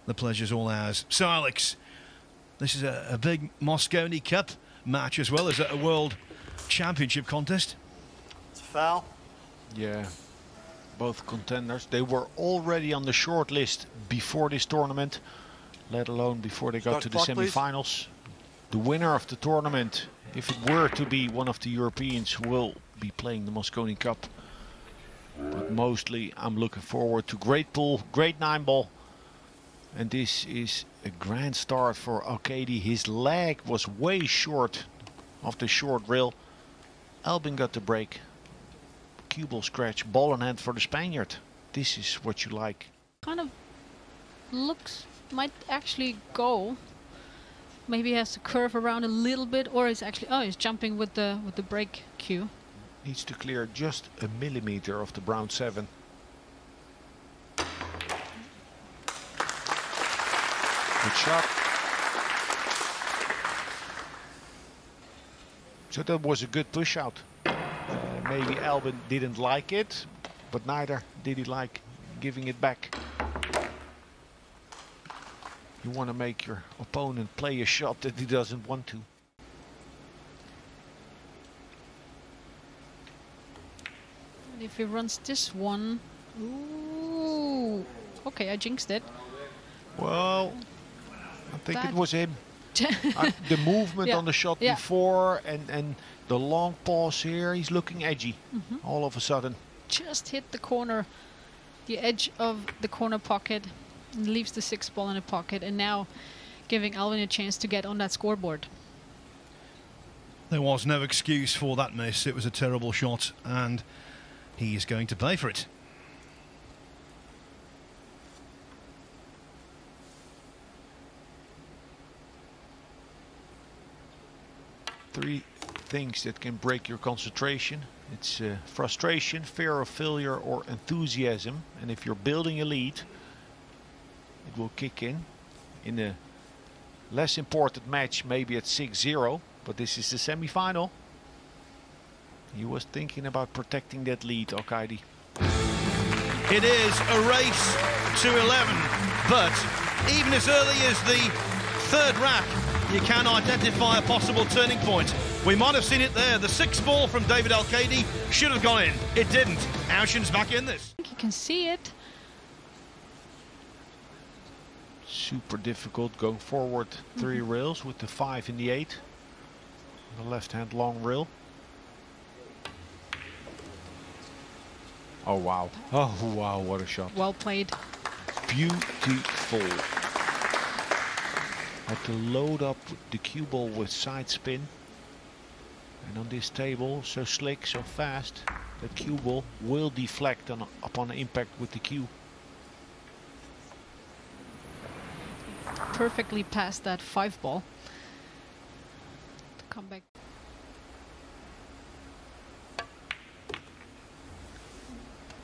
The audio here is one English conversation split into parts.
the pleasure's all ours. So, Alex, this is a big Mosconi Cup match as well as a World Championship contest. It's a foul. Yeah, both contenders. They were already on the short list before this tournament, let alone before they got to the semi-finals. The winner of the tournament, if it were to be one of the Europeans, will be playing the Mosconi Cup. But mostly I'm looking forward to great pool, great 9-ball. And this is a grand start for Al-Khaidi. His leg was way short of the short rail. Albin got the break. Cue ball scratch, ball in hand for the Spaniard. This is what you like. Kind of looks, might actually go. Maybe he has to curve around a little bit, or he's actually, oh, he's jumping with the break cue. Needs to clear just a millimeter of the brown 7. Good shot. So that was a good push out. Maybe Albin didn't like it, but neither did he like giving it back. You want to make your opponent play a shot that he doesn't want to. And if he runs this one, ooh, okay, I jinxed it. Well, I think it was him. The movement on the shot before and the long pause here, he's looking edgy all of a sudden. Just hit the corner, the edge of the corner pocket, and leaves the 6 ball in the pocket, and now giving Albin a chance to get on that scoreboard. There was no excuse for that miss. It was a terrible shot, and he is going to pay for it. Three things that can break your concentration. It's frustration, fear of failure, or enthusiasm. And if you're building a lead, it will kick in a less important match, maybe at 6-0, but this is the semi-final. He was thinking about protecting that lead, Al-Khaidi. It is a race to 11, but even as early as the 3rd rack, you can identify a possible turning point. We might have seen it there. The 6th ball from David Al-Khaidi should have gone in. It didn't. Aushin's back in this. I think you can see it. Super difficult going forward 3 rails with the 5 and the 8. The left-hand long rail. Oh wow. Oh wow, what a shot. Well played. Beautiful. Had to load up the cue ball with side spin. And on this table, so slick, so fast, that cue ball will deflect upon impact with the cue. Perfectly past that 5 ball. To come back.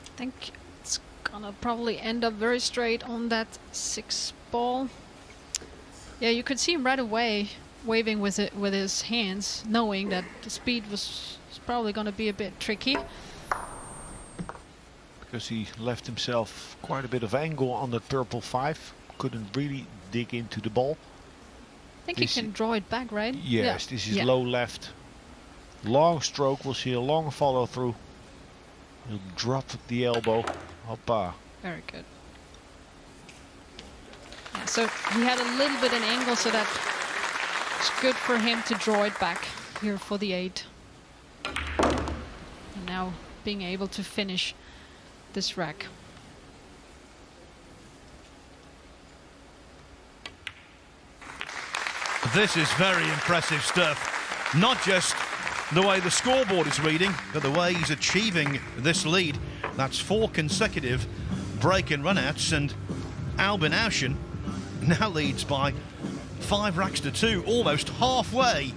I think it's gonna probably end up very straight on that 6 ball. Yeah, you could see him right away waving with it with his hands, knowing that the speed was probably going to be a bit tricky. Because he left himself quite a bit of angle on the purple 5. Couldn't really dig into the ball. I think he can draw it back, right? Yes, this is low left. Long stroke, we'll see a long follow through. He'll drop the elbow. Hoppa. Very good. Yeah, so he had a little bit an angle, so that it's good for him to draw it back here for the 8. And now being able to finish this rack. This is very impressive stuff. Not just the way the scoreboard is reading, but the way he's achieving this lead. That's 4 consecutive break and run-outs, and Albin Aushin now leads by 5 racks to 2, almost halfway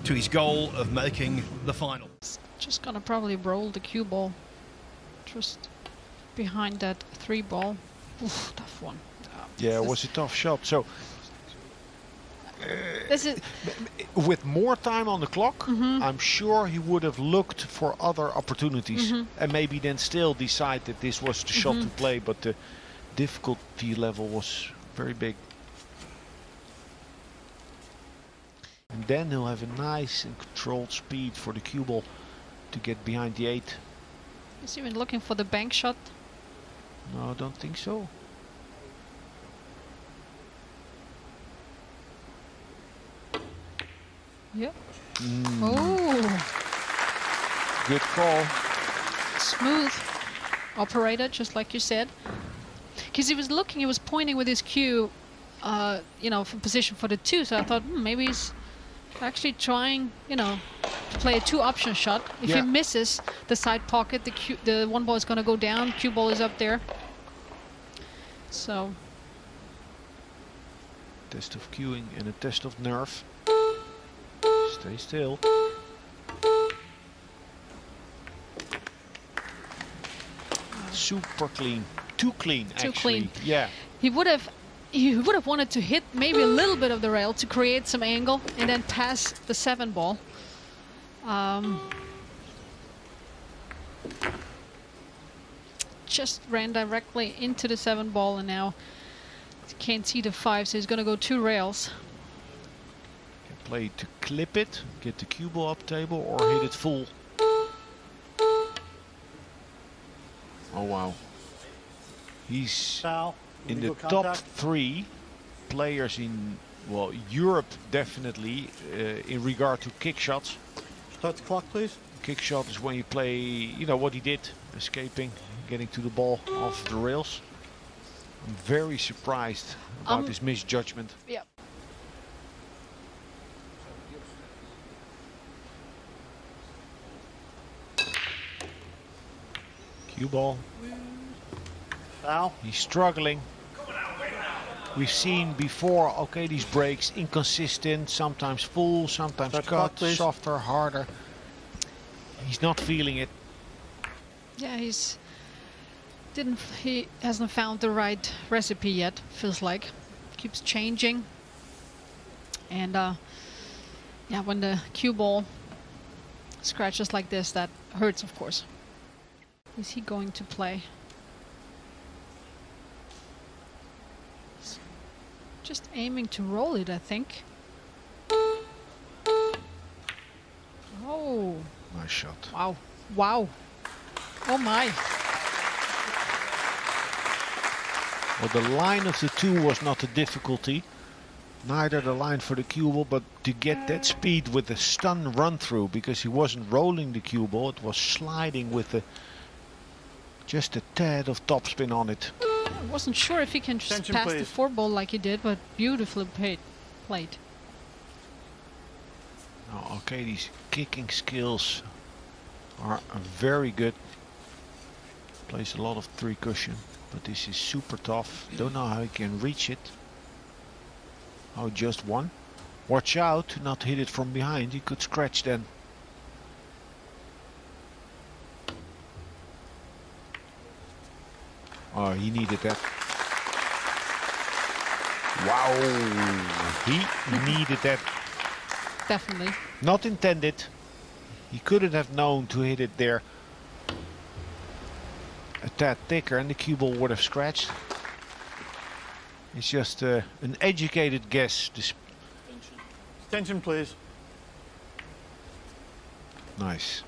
to his goal of making the final. Just gonna probably roll the cue ball just behind that 3 ball. Oof, tough one. Yeah, it was a tough shot. So this is with more time on the clock, I'm sure he would have looked for other opportunities and maybe then still decide that this was the shot to play, but the difficulty level was Very big. And then he'll have a nice and controlled speed for the cue ball to get behind the 8. He's even looking for the bank shot. No, I don't think so. Yep. Oh. Good call. Smooth operator, just like you said. Because he was looking, he was pointing with his cue, you know, for position for the 2. So I thought, maybe he's actually trying, you know, to play a 2-option shot. If he misses the side pocket, the 1 ball is going to go down. Cue ball is up there. So. Test of cueing and a test of nerve. Stay still. Super clean. Too clean, actually. Too clean. Yeah. He would have wanted to hit maybe a little bit of the rail to create some angle and then pass the 7 ball. Just ran directly into the 7 ball and now can't see the 5, so he's going to go 2 rails. Can play to clip it, get the cue ball up table, or hit it full. Oh wow. He's Foul. in the top 3 players in, well, Europe definitely, in regard to kick shots. Start the clock, please. Kick shot is when you play, you know, what he did, escaping, getting to the ball off the rails. I'm very surprised about this misjudgment. Yeah. Cue ball. Foul. He's struggling. We've seen before, okay, these breaks, inconsistent, sometimes full, sometimes cut, softer, harder. He's not feeling it. Yeah, he hasn't found the right recipe yet, feels like. Keeps changing. And yeah, when the cue ball scratches like this, that hurts, of course. Is he going to play? He's just aiming to roll it, I think. Oh. Nice shot. Wow. Wow. Oh my. Well, the line of the 2 was not a difficulty. Neither the line for the cue ball, but to get that speed with the stun run through, because he wasn't rolling the cue ball, it was sliding with just a tad of topspin on it. I wasn't sure if he can just pass the 4 ball like he did, but beautifully played. Oh, okay, these kicking skills are very good. Plays a lot of 3 cushion, but this is super tough. Don't know how he can reach it. Oh, just 1. Watch out to not hit it from behind. He could scratch then. Oh, he needed that. Wow, he needed that. Definitely. Not intended. He couldn't have known to hit it there a tad thicker and the cue ball would have scratched. It's just an educated guess. Attention, please. Nice.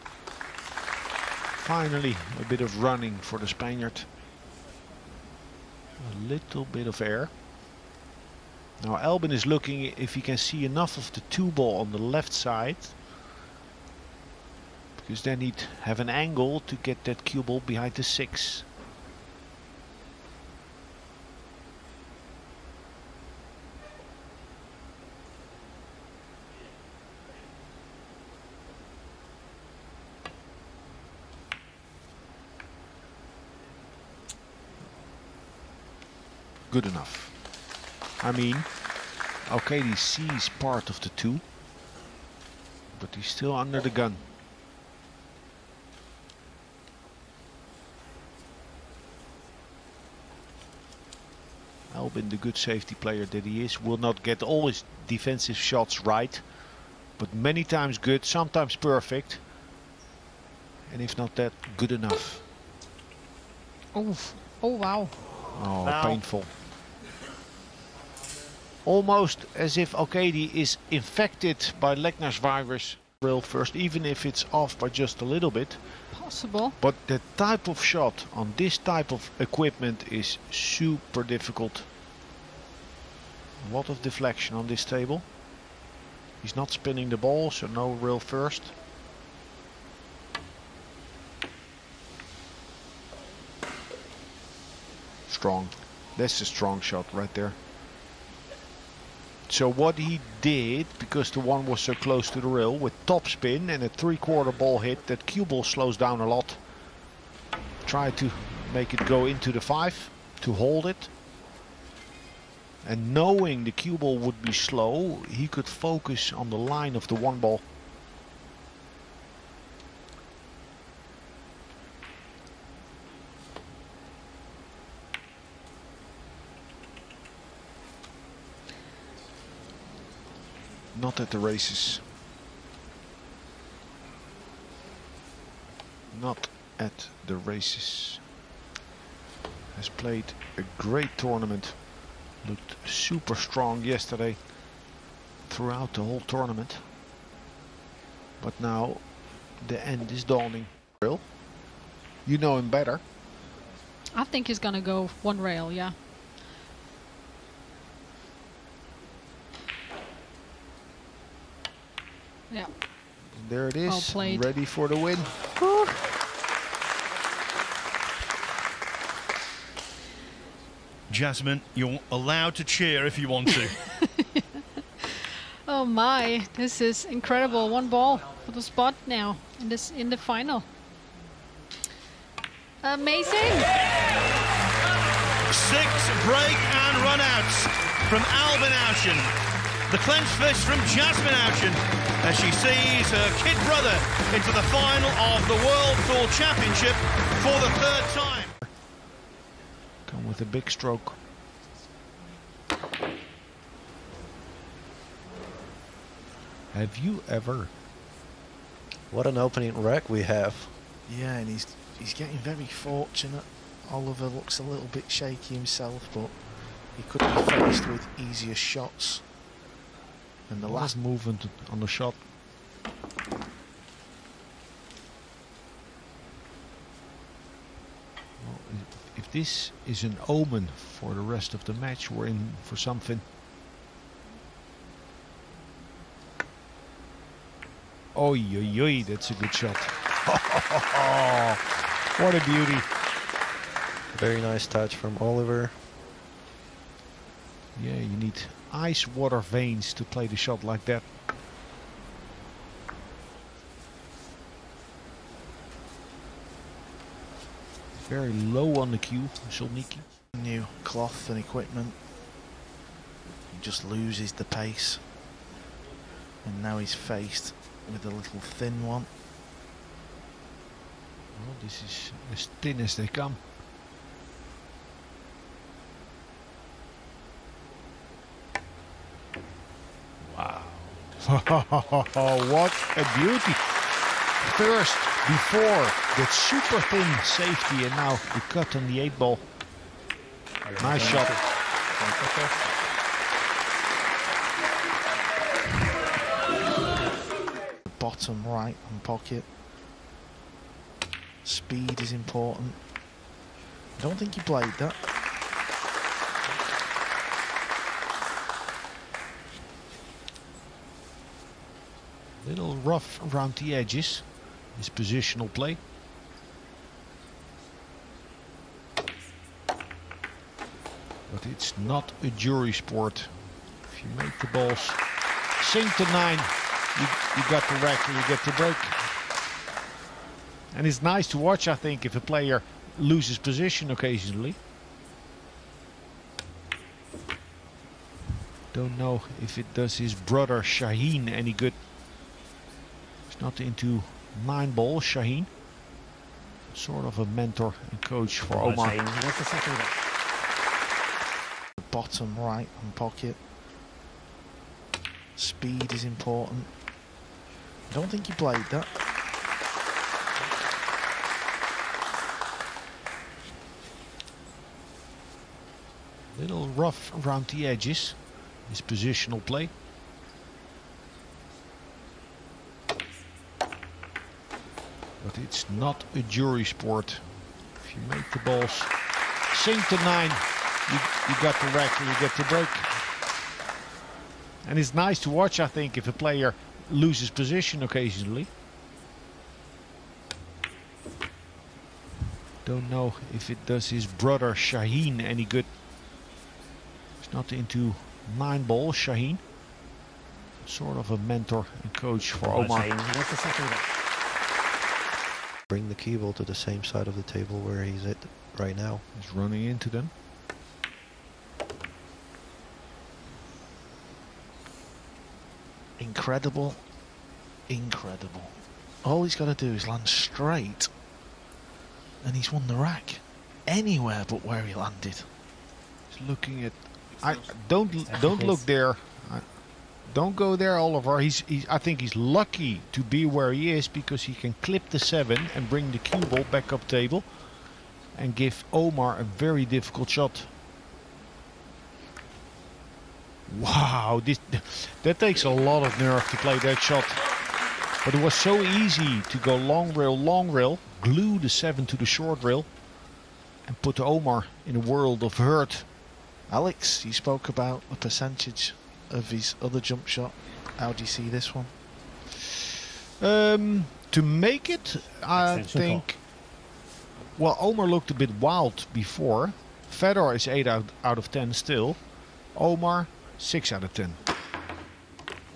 Finally, a bit of running for the Spaniard. A little bit of air. Now Albin is looking if he can see enough of the 2 ball on the left side, because then he'd have an angle to get that cue ball behind the 6. Good enough. I mean, okay, he sees part of the 2, but he's still under the gun. Albin, the good safety player that he is, will not get all his defensive shots right, but many times good, sometimes perfect, and if not that, good enough. Oh, oh wow. Oh, painful. almost as if Arkady is infected by Legner's virus. Rail first, even if it's off by just a little bit. Possible. But the type of shot on this type of equipment is super difficult. A lot of deflection on this table. He's not spinning the ball, so no rail first. Strong. That's a strong shot right there. So what he did, because the one was so close to the rail, with topspin and a 3/4 ball hit, that cue ball slows down a lot. Try to make it go into the 5 to hold it. And knowing the cue ball would be slow, he could focus on the line of the 1 ball. Not at the races. Not at the races. Has played a great tournament. Looked super strong yesterday throughout the whole tournament. But now the end is dawning. You know him better. I think he's gonna go 1 rail, yeah. Yeah. There it is. Well played. Ready for the win. Whew. Jasmine, you're allowed to cheer if you want to. Oh my, this is incredible. 1 ball for the spot now in the final. Amazing. 6 break and run-outs from Albin Ouchen. The clenched fist from Jasmine Ouchen as she sees her kid brother into the final of the World Tour Championship for the 3rd time. Come with a big stroke. Have you ever? What an opening wreck we have. Yeah, and he's getting very fortunate. Oliver looks a little bit shaky himself, but he could be faced with easier shots. And the last movement on the shot. Well, if this is an omen for the rest of the match, we're in for something. Oy, oy, oy, that's a good shot. What a beauty. Very nice touch from Oliver. Yeah, you need ice water veins to play the shot like that. Very low on the cue, Solniki. new cloth and equipment. He just loses the pace. And now he's faced with a little thin one. Well, this is as thin as they come. Wow. What a beauty. First, before, that super thin safety, and now the cut on the 8 ball. Nice shot. Bottom right hand pocket. Speed is important. I don't think he played that. Little rough around the edges. His positional play. But it's not a jury sport. If you make the balls sink to 9, you got the rack and you get the break. And it's nice to watch, I think, if a player loses position occasionally. Don't know if it does his brother Shaheen any good. He's not into 9 ball, Shaheen. Sort of a mentor and coach for Omar. What's the second one? Bottom right hand pocket. Speed is important. I don't think he played that. Little rough around the edges. his positional play. But it's not a jury sport. If you make the balls sink to 9, you got the rack and you get the break. And it's nice to watch, I think, if a player loses position occasionally. Don't know if it does his brother Shaheen any good. He's not into 9 ball, Shaheen. Sort of a mentor and coach for Omar. Bring the cue ball to the same side of the table where he's at right now. He's running into them. Incredible. Incredible. All he's got to do is land straight and he's won the rack. Anywhere but where he landed. He's looking at... Don't look there. Don't go there, Oliver. I think he's lucky to be where he is because he can clip the 7 and bring the cue ball back up table and give Omar a very difficult shot. Wow, that takes a lot of nerve to play that shot. But it was so easy to go long rail, glue the 7 to the short rail and put Omar in a world of hurt. Alex, you spoke about the percentage of his other jump shot. How do you see this one? To make it, I think... Well, Omar looked a bit wild before. Fedor is 8 out of 10 still. Omar, 6 out of 10.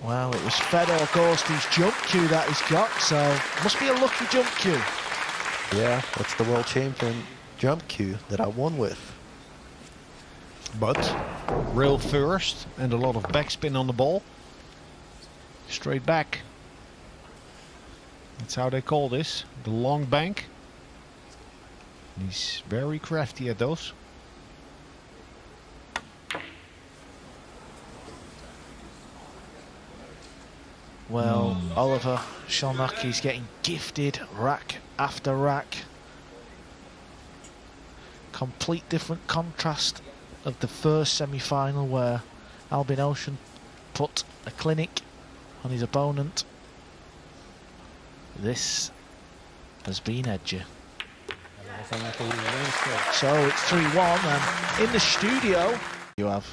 Well, it was Fedor Gorsty's jump cue that he's got, so must be a lucky jump cue. Yeah, that's the world champion jump cue that I won with. But rail first and a lot of backspin on the ball. Straight back. That's how they call this, the long bank. He's very crafty at those. Well, Oliver Szolnoki's getting gifted rack after rack. Complete different contrast of the first semi-final where Albin Ocean put a clinic on his opponent. This has been edgy. So it's 3-1, and in the studio you have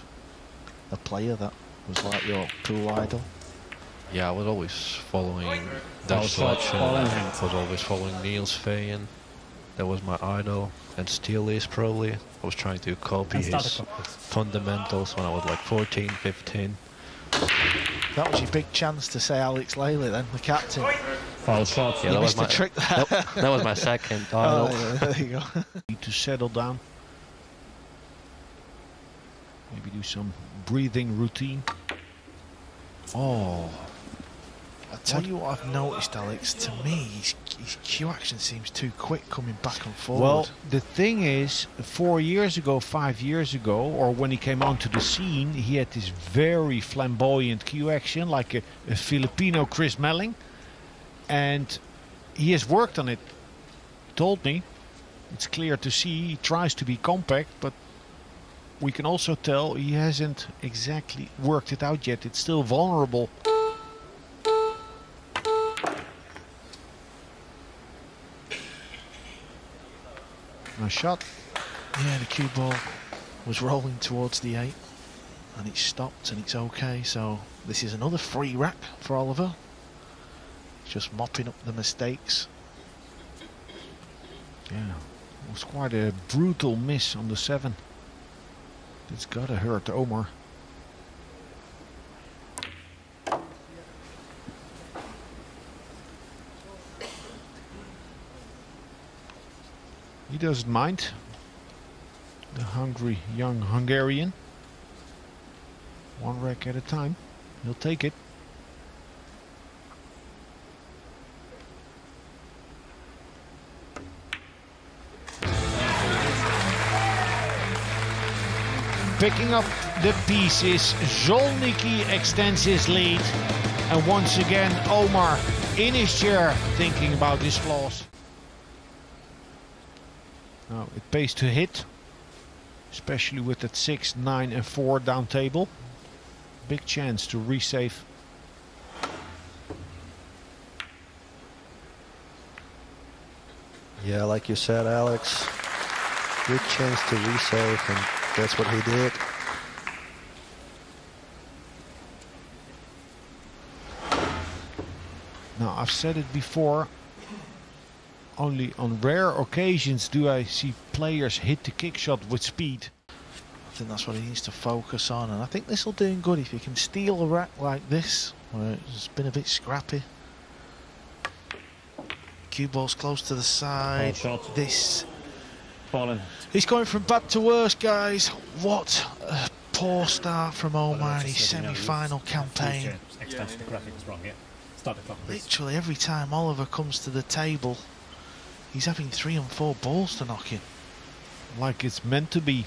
a player that was like your pool idol. Yeah, I was always following Dutch Sledge and was always following Niels Veyen. That was my idol. And Steely's probably. I was trying to copy his fundamentals when I was like 14, 15. That was your big chance to say Alex Lely then, the captain. Yeah, that was my trick. that was my second idol. Oh, yeah, there you go. Need to settle down. Maybe do some breathing routine. Oh. I tell you what I've noticed, Alex. To me, his cue action seems too quick coming back and forward. Well, the thing is, 4 years ago, 5 years ago, or when he came onto the scene, he had this very flamboyant cue action, like a Filipino Chris Melling. And he has worked on it. He told me. It's clear to see he tries to be compact, but we can also tell he hasn't exactly worked it out yet. It's still vulnerable. Nice shot. Yeah, the cue ball was rolling towards the 8 and it stopped and it's okay. So this is another free rack for Oliver. Just mopping up the mistakes. Yeah, it was quite a brutal miss on the 7. It's gotta hurt Omar. He doesn't mind. The hungry young Hungarian. 1 rack at a time. He'll take it. Picking up the pieces, Szolnoki extends his lead. And once again, Omar in his chair thinking about his flaws. Now it pays to hit, especially with that 6, 9 and 4 down table. big chance to resave. Yeah, like you said, Alex, good chance to resave, and that's what he did. Now, I've said it before, only on rare occasions do I see players hit the kick shot with speed. I think that's what he needs to focus on, and I think this will do him good if he can steal a rack like this, where it's been a bit scrappy. Cue ball's close to the side. This. Falling. He's going from bad to worse, guys. What a poor start from Omar in his semi-final campaign. Expansion the graphics wrong, yeah. Start the clock, please. Literally every time Oliver comes to the table, he's having 3 and 4 balls to knock in. Like it's meant to be.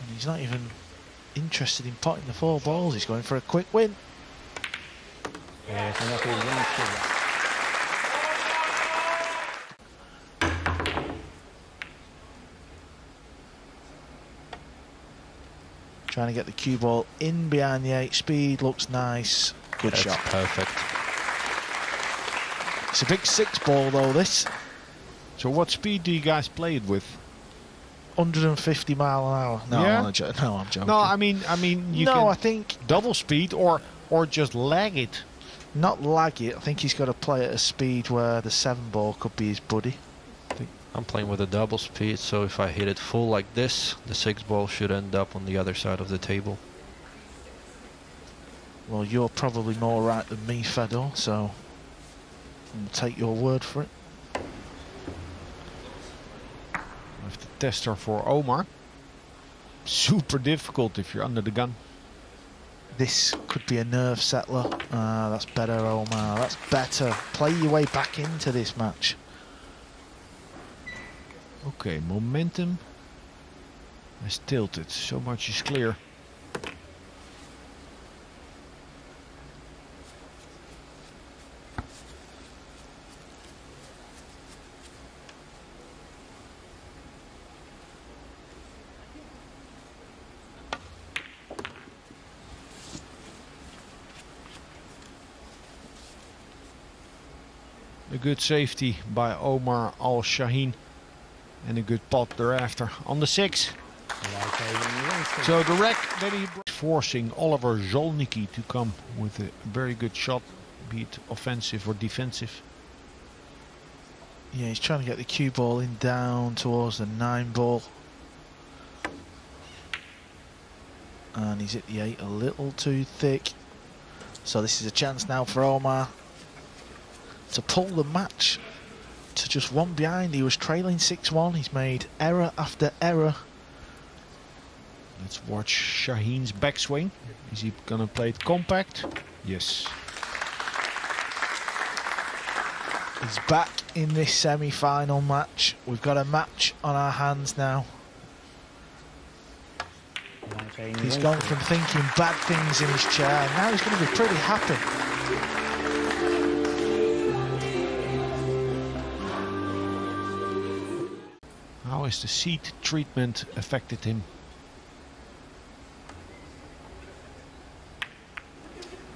And he's not even interested in potting the 4 balls. He's going for a quick win. Yeah, so that's a Trying to get the cue ball in behind the 8. Speed looks nice. Good That's shot. Perfect. It's a big 6 ball though, this. So what speed do you guys play it with? 150 mile an hour. No, Yeah? I'm joking. No, I mean you no, can I think double speed or just lag it. not lag it. I think he's got to play at a speed where the 7 ball could be his buddy. I'm playing with a double speed, so if I hit it full like this, the 6 ball should end up on the other side of the table. Well, you're probably more right than me, Fedor, so I'll take your word for it. I have the tester for Omar. Super difficult if you're under the gun. This could be a nerve settler. That's better, Omar. That's better. Play your way back into this match. Okay, momentum has tilted. So much is clear. A good safety by Omar Al Shaheen. And a good pot thereafter on the 6. So the rack that he forcing Oliver Zolnicki to come with a very good shot, be it offensive or defensive. Yeah, he's trying to get the cue ball in down towards the 9 ball. And he's hit the 8 a little too thick. So this is a chance now for Omar to pull the match to just 1 behind. He was trailing 6-1. He's made error after error. Let's watch Shaheen's backswing. Is he gonna play it compact? Yes. He's back in this semi-final match. We've got a match on our hands now. He's gone from thinking bad things in his chair, and now he's going to be pretty happy. How has the seat treatment affected him?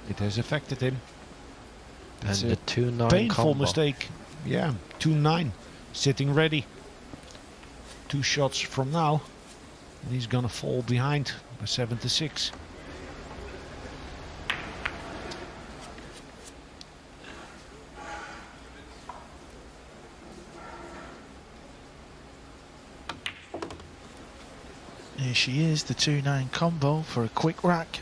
It has affected him. And It's the a 2-9 painful combo. mistake. Yeah, 2-9, sitting ready. 2 shots from now, and he's gonna fall behind by 7-6. Here she is, the 2-9 combo for a quick rack.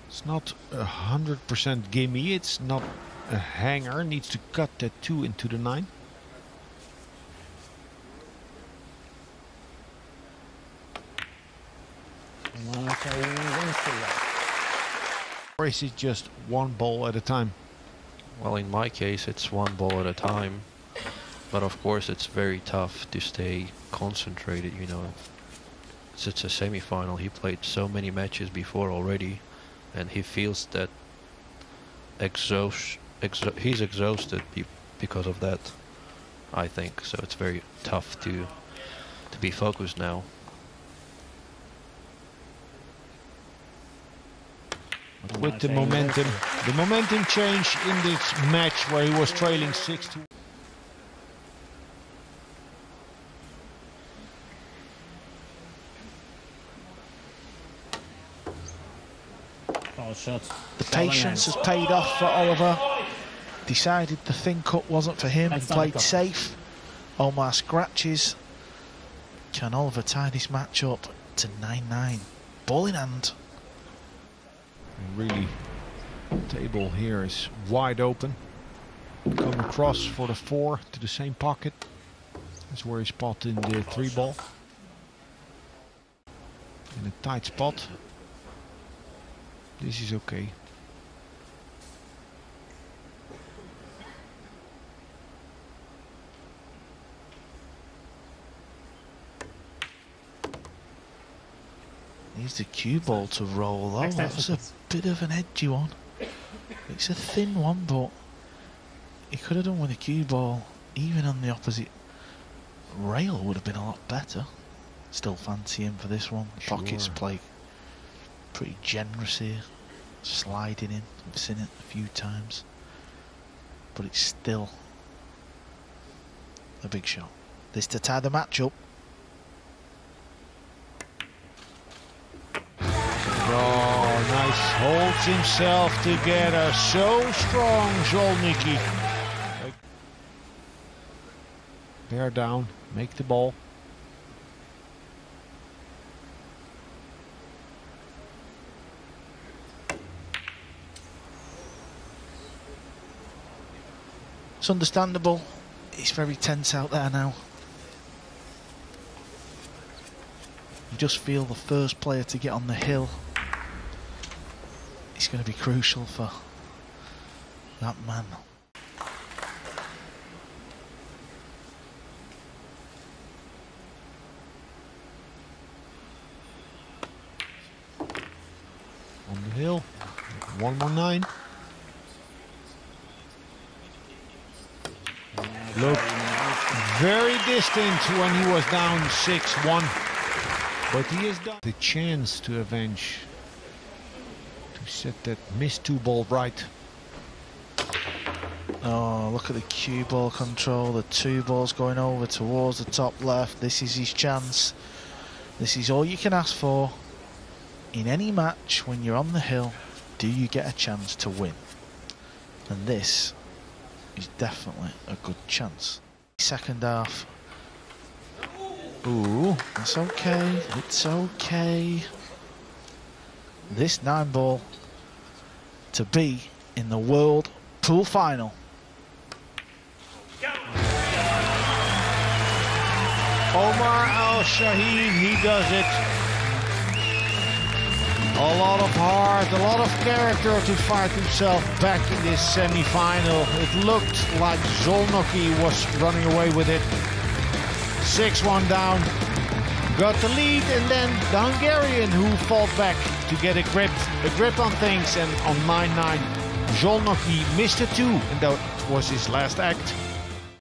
It's not 100% gimme, it's not a hanger, needs to cut that 2 into the 9. Or is it just 1 ball at a time? Well, in my case, it's 1 ball at a time. But of course, it's very tough to stay concentrated, you know. It's a semi-final. He played so many matches before already, and he feels that he's exhausted because of that, I think. So it's very tough to to be focused now. But with the momentum change in this match where he was trailing 6-2. The patience has paid off for Oliver. Decided the thin cut wasn't for him and played safe. Omar scratches. Can Oliver tie this match up to 9-9? Ball in hand. Really, table here is wide open. Come across for the 4 to the same pocket. That's where he spotted the 3 ball. In a tight spot. This is okay. Needs the cue ball to roll though. That was a bit of an edgy one. It's a thin one, but he could have done with a cue ball. Even on the opposite rail would have been a lot better. Still fancy him for this one. Sure. Pockets play pretty generous here. Sliding in. I've seen it a few times. But it's still a big shot. This to tie the match up. Oh, nice. Holds himself together. So strong, Żołnierz. Bear down. Make the ball. It's understandable. It's very tense out there now. You just feel the first player to get on the hill. It's going to be crucial for that man. On the hill. 1 more 9. Looked very distant when he was down 6-1. But he has done the chance to avenge, to set that missed 2 ball right. Oh, look at the cue ball control. The 2 balls going over towards the top left. This is his chance. This is all you can ask for in any match when you're on the hill. Do you get a chance to win? And this is definitely a good chance. Second half. Ooh, it's okay. It's okay. This 9 ball to be in the World Pool Final. Omar Al-Shaheen, he does it. A lot of heart, a lot of character to fight himself back in this semi-final. It looked like Żołnierz was running away with it. 6-1 down, got the lead, and then the Hungarian who fought back to get a grip on things, and on 9-9, Żołnierz missed a 2, and that was his last act.